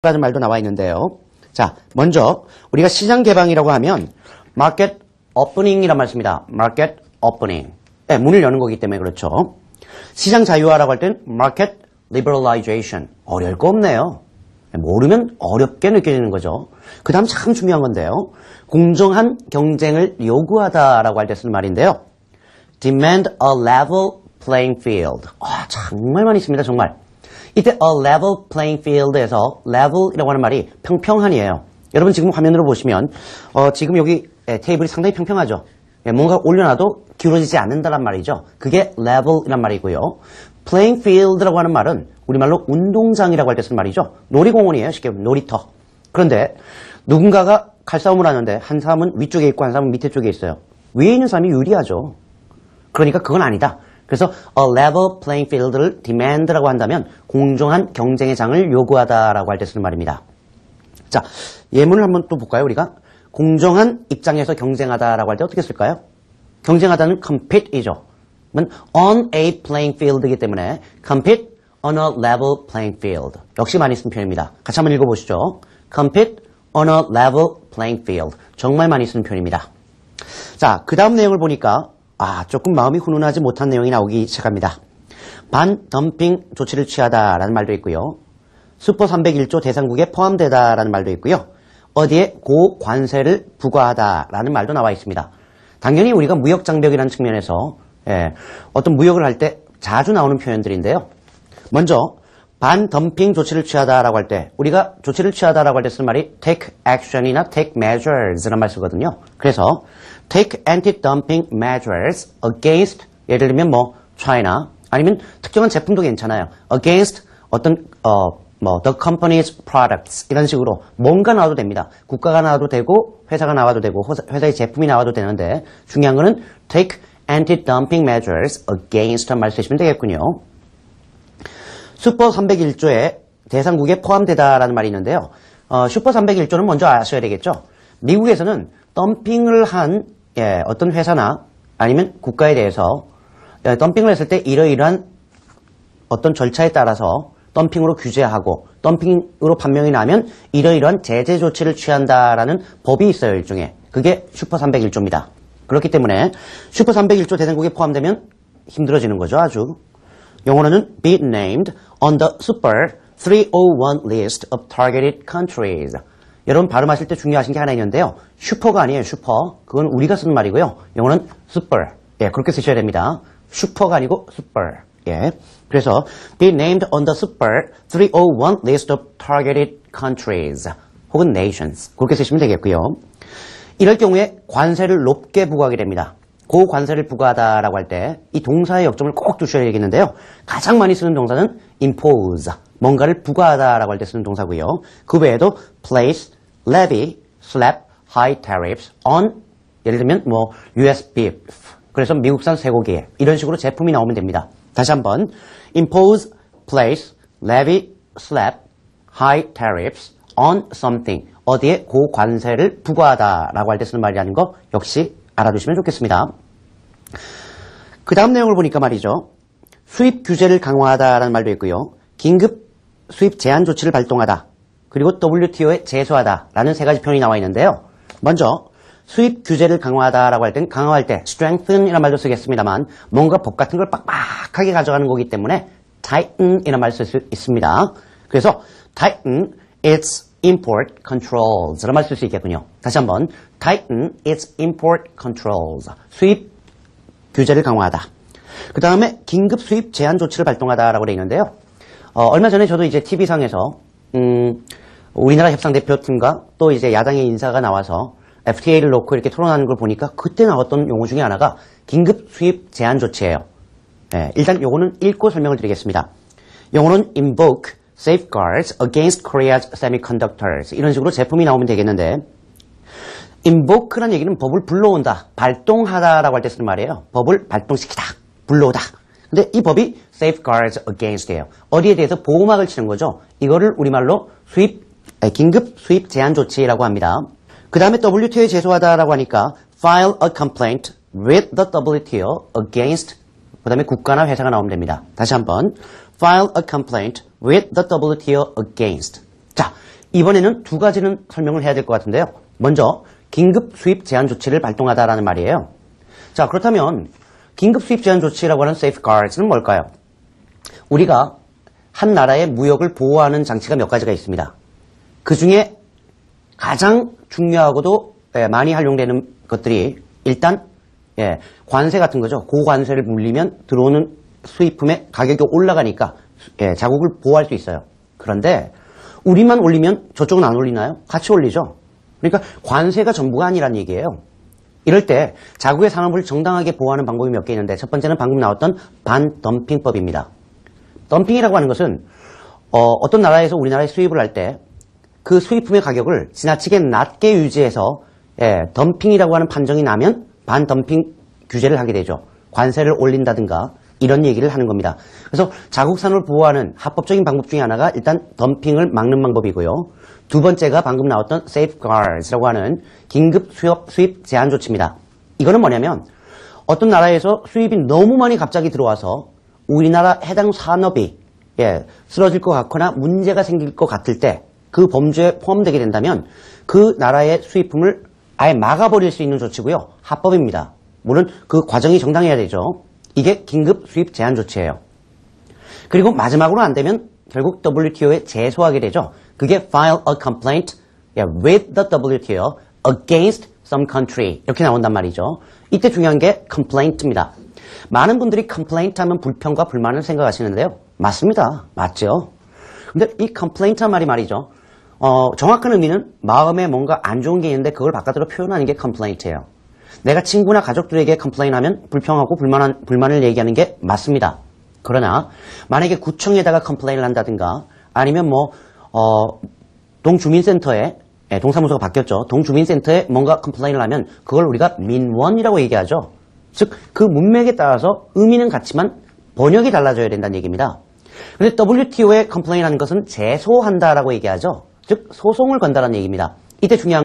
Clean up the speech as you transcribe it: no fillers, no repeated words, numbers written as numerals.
라는 말도 나와 있는데요. 자, 먼저 우리가 시장 개방이라고 하면 market opening이란 말 씁니다. market opening. 네, 문을 여는 거기 때문에 그렇죠. 시장 자유화라고 할 땐 market liberalization. 어려울 거 없네요. 모르면 어렵게 느껴지는 거죠. 그 다음 참 중요한 건데요. 공정한 경쟁을 요구하다라고 할 때 쓰는 말인데요. demand a level playing field. 정말 많이 씁니다. 정말. 이때 a level playing field에서 level이라고 하는 말이 평평한이에요. 여러분 지금 화면으로 보시면 지금 여기 테이블이 상당히 평평하죠. 뭔가 올려놔도 기울어지지 않는다는 말이죠. 그게 level이란 말이고요. playing field라고 하는 말은 우리말로 운동장이라고 할 때 쓰는 말이죠. 놀이공원이에요. 쉽게 놀이터. 그런데 누군가가 칼싸움을 하는데 한 사람은 위쪽에 있고 한 사람은 밑에 쪽에 있어요. 위에 있는 사람이 유리하죠. 그러니까 그건 아니다. 그래서 a level playing field를 demand라고 한다면 공정한 경쟁의 장을 요구하다라고 할 때 쓰는 말입니다. 자, 예문을 한번 또 볼까요, 우리가? 공정한 입장에서 경쟁하다라고 할 때 어떻게 쓸까요? 경쟁하다는 compete이죠. on a playing field이기 때문에 compete on a level playing field. 역시 많이 쓴 표현입니다. 같이 한번 읽어보시죠. compete on a level playing field. 정말 많이 쓰는 표현입니다. 자, 그 다음 내용을 보니까 조금 마음이 훈훈하지 못한 내용이 나오기 시작합니다. 반덤핑 조치를 취하다라는 말도 있고요. 슈퍼 301조 대상국에 포함되다라는 말도 있고요. 어디에 고관세를 부과하다라는 말도 나와 있습니다. 당연히 우리가 무역장벽이라는 측면에서 어떤 무역을 할 때 자주 나오는 표현들인데요. 먼저 반덤핑 조치를 취하다라고 할 때 우리가 조치를 취하다라고 할 때 쓰는 말이 take action이나 take measures라는 말 쓰거든요. 그래서 take anti-dumping measures against 예를 들면 China 아니면 특정한 제품도 괜찮아요. against 어떤 the company's products 이런 식으로 뭔가 나와도 됩니다. 국가가 나와도 되고 회사가 나와도 되고 회사의 제품이 나와도 되는데 중요한 거는 take anti-dumping measures against 한 말 쓰시면 되겠군요. 슈퍼 301조에 대상국에 포함되다라는 말이 있는데요. 슈퍼 301조는 먼저 아셔야 되겠죠. 미국에서는 덤핑을 한 어떤 회사나 아니면 국가에 대해서 덤핑을 했을 때 이러이러한 어떤 절차에 따라서 덤핑으로 규제하고 덤핑으로 판명이 나면 이러이러한 제재 조치를 취한다라는 법이 있어요. 일종의. 그게 슈퍼 301조입니다. 그렇기 때문에 슈퍼 301조 대상국에 포함되면 힘들어지는 거죠. 아주. 영어로는 be named on the Super 301 list of targeted countries. 여러분 발음하실 때 중요하신 게 하나 있는데요. 슈퍼가 아니에요. 슈퍼. 그건 우리가 쓰는 말이고요. 영어는 super. 그렇게 쓰셔야 됩니다. 슈퍼가 아니고 super. 그래서 be named on the Super 301 list of targeted countries 혹은 nations. 그렇게 쓰시면 되겠고요. 이럴 경우에 관세를 높게 부과하게 됩니다. 고관세를 부과하다라고 할 때 이 동사의 역점을 꼭 두셔야 되겠는데요. 가장 많이 쓰는 동사는 impose, 뭔가를 부과하다라고 할 때 쓰는 동사고요. 그 외에도 place, levy, slap, high tariffs on, 예를 들면 US beef, 그래서 미국산 쇠고기 이런 식으로 제품이 나오면 됩니다. 다시 한번 impose, place, levy, slap, high tariffs on something, 어디에 고관세를 부과하다라고 할 때 쓰는 말이라는 거 역시 알아두시면 좋겠습니다. 그 다음 내용을 보니까 말이죠. 수입 규제를 강화하다라는 말도 있고요. 긴급 수입 제한 조치를 발동하다. 그리고 WTO에 제소하다라는 세 가지 표현이 나와 있는데요. 먼저 수입 규제를 강화하다라고 할 땐 강화할 때 strengthen이라는 말도 쓰겠습니다만 뭔가 법 같은 걸 빡빡하게 가져가는 거기 때문에 tighten이라는 말을 쓸 수 있습니다. 그래서 tighten its import controls 라는 말 쓸 수 있겠군요. 다시 한번 tighten its import controls. 수입 규제를 강화하다. 그 다음에 긴급 수입 제한 조치를 발동하다라고 되어 있는데요. 얼마 전에 저도 이제 TV상에서 우리나라 협상대표팀과 또 이제 야당의 인사가 나와서 FTA를 놓고 이렇게 토론하는 걸 보니까 그때 나왔던 용어 중에 하나가 긴급 수입 제한 조치예요. 일단 요거는 읽고 설명을 드리겠습니다. 영어는 invoke safeguards against Korea's semiconductors 이런 식으로 제품이 나오면 되겠는데 invoke라는 얘기는 법을 불러온다, 발동하다라고 할 때 쓰는 말이에요. 법을 발동시키다, 불러오다. 근데 이 법이 safeguards against예요. 어디에 대해서 보호막을 치는 거죠. 이거를 우리말로 긴급 수입 제한 조치라고 합니다. 그 다음에 WTO에 제소하다라고 하니까 file a complaint with the WTO against 그 다음에 국가나 회사가 나오면 됩니다. 다시 한번 file a complaint with the WTO against. 자, 이번에는 두 가지는 설명을 해야 될 것 같은데요. 먼저 긴급 수입 제한 조치를 발동하다라는 말이에요. 자, 그렇다면 긴급 수입 제한 조치라고 하는 safeguards는 뭘까요? 우리가 한 나라의 무역을 보호하는 장치가 몇 가지가 있습니다. 그 중에 가장 중요하고도 많이 활용되는 것들이 일단 관세 같은 거죠. 고관세를 물리면 들어오는 수입품의 가격이 올라가니까 자국을 보호할 수 있어요. 그런데 우리만 올리면 저쪽은 안 올리나요? 같이 올리죠. 그러니까 관세가 전부가 아니란 얘기예요. 이럴 때 자국의 산업을 정당하게 보호하는 방법이 몇 개 있는데 첫 번째는 방금 나왔던 반덤핑법입니다. 덤핑이라고 하는 것은 어떤 나라에서 우리나라에 수입을 할 때 그 수입품의 가격을 지나치게 낮게 유지해서 덤핑이라고 하는 판정이 나면 반덤핑 규제를 하게 되죠. 관세를 올린다든가 이런 얘기를 하는 겁니다. 그래서 자국 산업을 보호하는 합법적인 방법 중에 하나가 일단 덤핑을 막는 방법이고요. 두 번째가 방금 나왔던 safeguards라고 하는 긴급 수입 제한 조치입니다. 이거는 뭐냐면 어떤 나라에서 수입이 너무 많이 갑자기 들어와서 우리나라 해당 산업이 쓰러질 것 같거나 문제가 생길 것 같을 때 그 범죄에 포함되게 된다면 그 나라의 수입품을 아예 막아버릴 수 있는 조치고요. 합법입니다. 물론 그 과정이 정당해야 되죠. 이게 긴급 수입 제한 조치예요. 그리고 마지막으로 안 되면 결국 WTO에 제소하게 되죠. 그게 file a complaint with the WTO against some country 이렇게 나온단 말이죠. 이때 중요한 게 complaint입니다. 많은 분들이 complaint 하면 불평과 불만을 생각하시는데요. 맞습니다. 맞죠. 근데 이 complaint란 말이 말이죠. 정확한 의미는 마음에 뭔가 안 좋은 게 있는데 그걸 바깥으로 표현하는 게 complaint예요. 내가 친구나 가족들에게 complain하면 불평하고 불만을 얘기하는 게 맞습니다. 그러나 만약에 구청에다가 complain을 한다든가 아니면 동주민센터에 동사무소가 바뀌었죠. 동주민센터에 뭔가 complain을 하면 그걸 우리가 민원이라고 얘기하죠. 즉 그 문맥에 따라서 의미는 같지만 번역이 달라져야 된다는 얘기입니다. 그런데 WTO에 complain하는 것은 제소한다라고 얘기하죠. 즉 소송을 건다는 얘기입니다. 이때 중요한